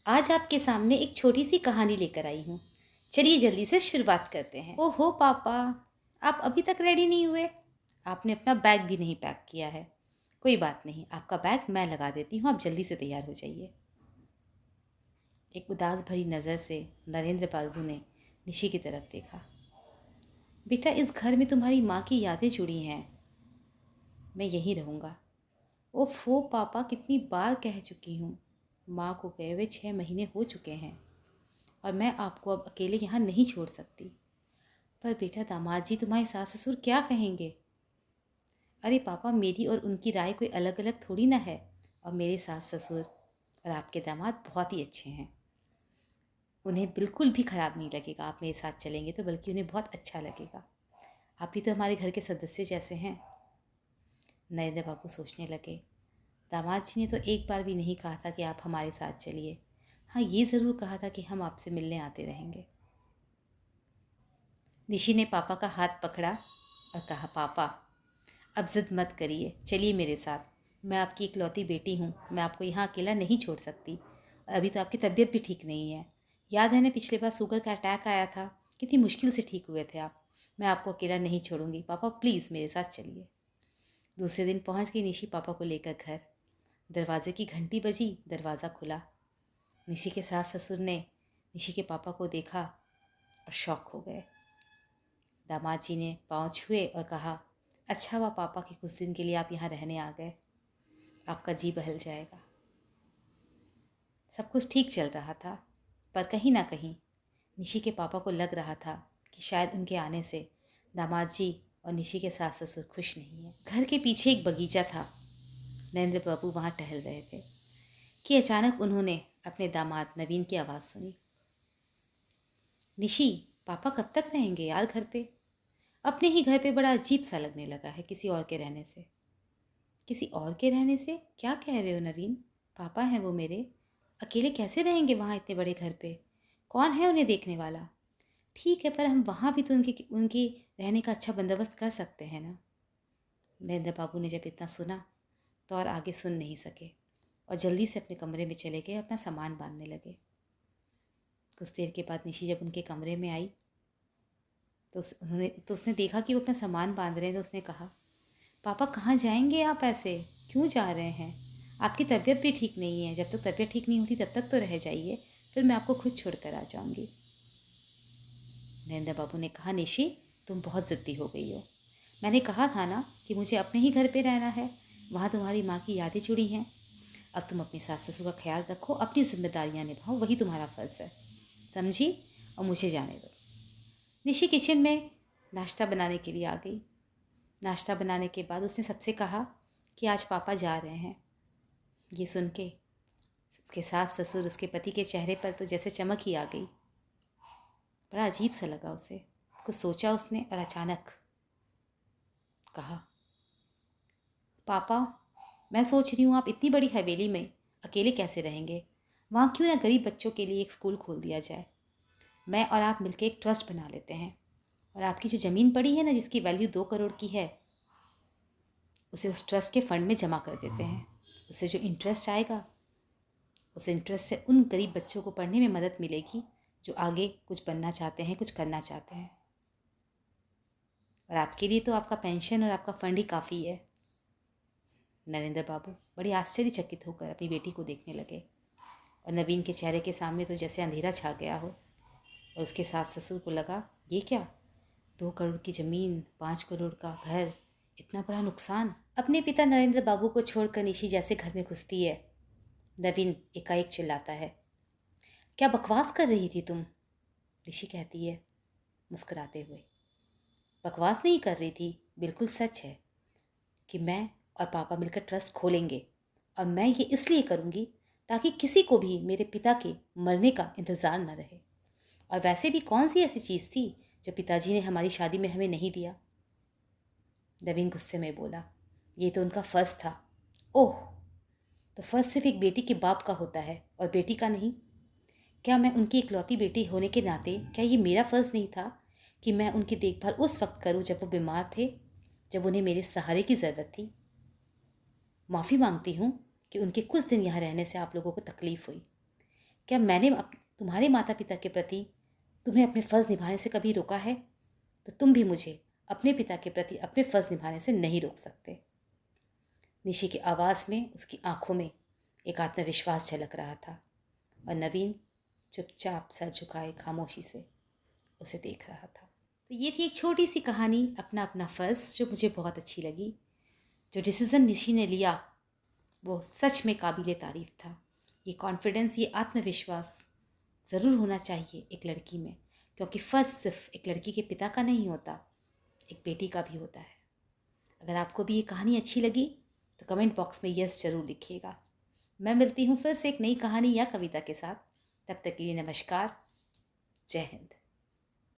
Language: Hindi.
आज आपके सामने एक छोटी सी कहानी लेकर आई हूँ। चलिए जल्दी से शुरुआत करते हैं। ओहो पापा, आप अभी तक रेडी नहीं हुए? आपने अपना बैग भी नहीं पैक किया है। कोई बात नहीं, आपका बैग मैं लगा देती हूँ, आप जल्दी से तैयार हो जाइए। एक उदास भरी नज़र से नरेंद्र बाबू ने निशी की तरफ देखा। बेटा, इस घर में तुम्हारी माँ की यादें जुड़ी हैं। मैं यहीं रहूँगा। ओफो पापा, कितनी बार कह चुकी हूँ। माँ को गए हुए 6 महीने हो चुके हैं और मैं आपको अब अकेले यहाँ नहीं छोड़ सकती। पर बेटा, दामाद जी तुम्हारे सास ससुर क्या कहेंगे? अरे पापा, मेरी और उनकी राय कोई अलग अलग थोड़ी ना है। और मेरे सास ससुर और आपके दामाद बहुत ही अच्छे हैं। उन्हें बिल्कुल भी ख़राब नहीं लगेगा आप मेरे साथ चलेंगे तो, बल्कि उन्हें बहुत अच्छा लगेगा। आप भी तो हमारे घर के सदस्य जैसे हैं। नरेंद्र बाबू सोचने लगे। दामाद जी ने तो एक बार भी नहीं कहा था कि आप हमारे साथ चलिए। हाँ, ये ज़रूर कहा था कि हम आपसे मिलने आते रहेंगे। निशी ने पापा का हाथ पकड़ा और कहा, पापा अब ज़िद मत करिए, चलिए मेरे साथ। मैं आपकी इकलौती बेटी हूँ, मैं आपको यहाँ अकेला नहीं छोड़ सकती। और अभी तो आपकी तबीयत भी ठीक नहीं है। याद है ना, पिछले बार शुगर का अटैक आया था, कितनी मुश्किल से ठीक हुए थे आप। मैं आपको अकेला नहीं छोड़ूंगी पापा, प्लीज़ मेरे साथ चलिए। दूसरे दिन पहुँच गई निशी पापा को लेकर घर। दरवाजे की घंटी बजी, दरवाज़ा खुला। निशी के सास ससुर ने निशी के पापा को देखा और शॉक हो गए। दामाद जी ने पाँव छुए और कहा, अच्छा हुआ पापा कि कुछ दिन के लिए आप यहाँ रहने आ गए, आपका जी बहल जाएगा। सब कुछ ठीक चल रहा था, पर कहीं ना कहीं निशी के पापा को लग रहा था कि शायद उनके आने से दामाद जी और निशी के सास ससुर खुश नहीं है। घर के पीछे एक बगीचा था। नरेंद्र बाबू वहाँ टहल रहे थे कि अचानक उन्होंने अपने दामाद नवीन की आवाज़ सुनी। निशी, पापा कब तक रहेंगे यार घर पे? अपने ही घर पे बड़ा अजीब सा लगने लगा है किसी और के रहने से। किसी और के रहने से? क्या कह रहे हो नवीन? पापा हैं वो मेरे, अकेले कैसे रहेंगे वहाँ इतने बड़े घर पे? कौन है उन्हें देखने वाला? ठीक है, पर हम वहाँ भी तो उनकी उनकी रहने का अच्छा बंदोबस्त कर सकते हैं ना। नरेंद्र बाबू ने जब इतना सुना तो और आगे सुन नहीं सके और जल्दी से अपने कमरे में चले गए, अपना सामान बांधने लगे। कुछ देर के बाद निशी जब उनके कमरे में आई तो उसने देखा कि वो अपना सामान बांध रहे हैं। तो उसने कहा, पापा कहाँ जाएंगे आप ऐसे? क्यों जा रहे हैं? आपकी तबीयत भी ठीक नहीं है, जब तक तबीयत ठीक नहीं होती तब तक तो रह जाइए, फिर मैं आपको खुद छोड़ कर आ जाऊँगी। नरेंद्र बाबू ने कहा, निशी तुम बहुत ज़िद्दी हो गई हो। मैंने कहा था ना कि मुझे अपने ही घर पे रहना है, वहाँ तुम्हारी माँ की यादें जुड़ी हैं। अब तुम अपनी सास ससुर का ख्याल रखो, अपनी जिम्मेदारियाँ निभाओ, वही तुम्हारा फ़र्ज़ है, समझी? और मुझे जाने दो। निशी किचन में नाश्ता बनाने के लिए आ गई। नाश्ता बनाने के बाद उसने सबसे कहा कि आज पापा जा रहे हैं। ये सुन के उसके सास ससुर, उसके पति के चेहरे पर तो जैसे चमक ही आ गई। बड़ा अजीब सा लगा उसे। कुछ सोचा उसने और अचानक कहा, पापा मैं सोच रही हूँ आप इतनी बड़ी हवेली में अकेले कैसे रहेंगे? वहाँ क्यों ना गरीब बच्चों के लिए एक स्कूल खोल दिया जाए। मैं और आप मिलकर एक ट्रस्ट बना लेते हैं और आपकी जो ज़मीन पड़ी है ना, जिसकी वैल्यू 2 करोड़ की है, उसे उस ट्रस्ट के फंड में जमा कर देते हैं। उससे जो इंटरेस्ट आएगा, उस इंटरेस्ट से उन गरीब बच्चों को पढ़ने में मदद मिलेगी जो आगे कुछ बनना चाहते हैं, कुछ करना चाहते हैं। और आपके लिए तो आपका पेंशन और आपका फंड ही काफ़ी है। नरेंद्र बाबू बड़ी आश्चर्यचकित होकर अपनी बेटी को देखने लगे और नवीन के चेहरे के सामने तो जैसे अंधेरा छा गया हो। और उसके सास ससुर को लगा, ये क्या, 2 करोड़ की ज़मीन, 5 करोड़ का घर, इतना बड़ा नुकसान। अपने पिता नरेंद्र बाबू को छोड़कर निशी जैसे घर में घुसती है, नवीन एकाएक चिल्लाता है, क्या बकवास कर रही थी तुम? निशी कहती है मुस्कुराते हुए, बकवास नहीं कर रही थी, बिल्कुल सच है कि मैं और पापा मिलकर ट्रस्ट खोलेंगे। और मैं ये इसलिए करूँगी ताकि किसी को भी मेरे पिता के मरने का इंतज़ार न रहे। और वैसे भी कौन सी ऐसी चीज़ थी जो पिताजी ने हमारी शादी में हमें नहीं दिया? नवीन गुस्से में बोला, ये तो उनका फ़र्ज़ था। ओह, तो फ़र्ज़ सिर्फ एक बेटी के बाप का होता है और बेटी का नहीं? क्या मैं उनकी इकलौती बेटी होने के नाते, क्या ये मेरा फ़र्ज़ नहीं था कि मैं उनकी देखभाल उस वक्त करूं जब वो बीमार थे, जब उन्हें मेरे सहारे की ज़रूरत थी? माफ़ी मांगती हूँ कि उनके कुछ दिन यहाँ रहने से आप लोगों को तकलीफ़ हुई। क्या मैंने तुम्हारे माता पिता के प्रति तुम्हें अपने फ़र्ज़ निभाने से कभी रोका है? तो तुम भी मुझे अपने पिता के प्रति अपने फ़र्ज़ निभाने से नहीं रोक सकते। निशी की आवाज़ में, उसकी आंखों में एक आत्मविश्वास झलक रहा था और नवीन चुपचाप सर झुकाए खामोशी से उसे देख रहा था। तो ये थी एक छोटी सी कहानी, अपना अपना फ़र्ज़, जो मुझे बहुत अच्छी लगी। जो डिसीज़न निशी ने लिया वो सच में काबिले तारीफ़ था। ये कॉन्फिडेंस, ये आत्मविश्वास ज़रूर होना चाहिए एक लड़की में, क्योंकि फ़र्ज़ सिर्फ एक लड़की के पिता का नहीं होता, एक बेटी का भी होता है। अगर आपको भी ये कहानी अच्छी लगी तो कमेंट बॉक्स में यस ज़रूर लिखिएगा। मैं मिलती हूँ फिर से एक नई कहानी या कविता के साथ। तब तक के लिए नमस्कार। जय हिंद।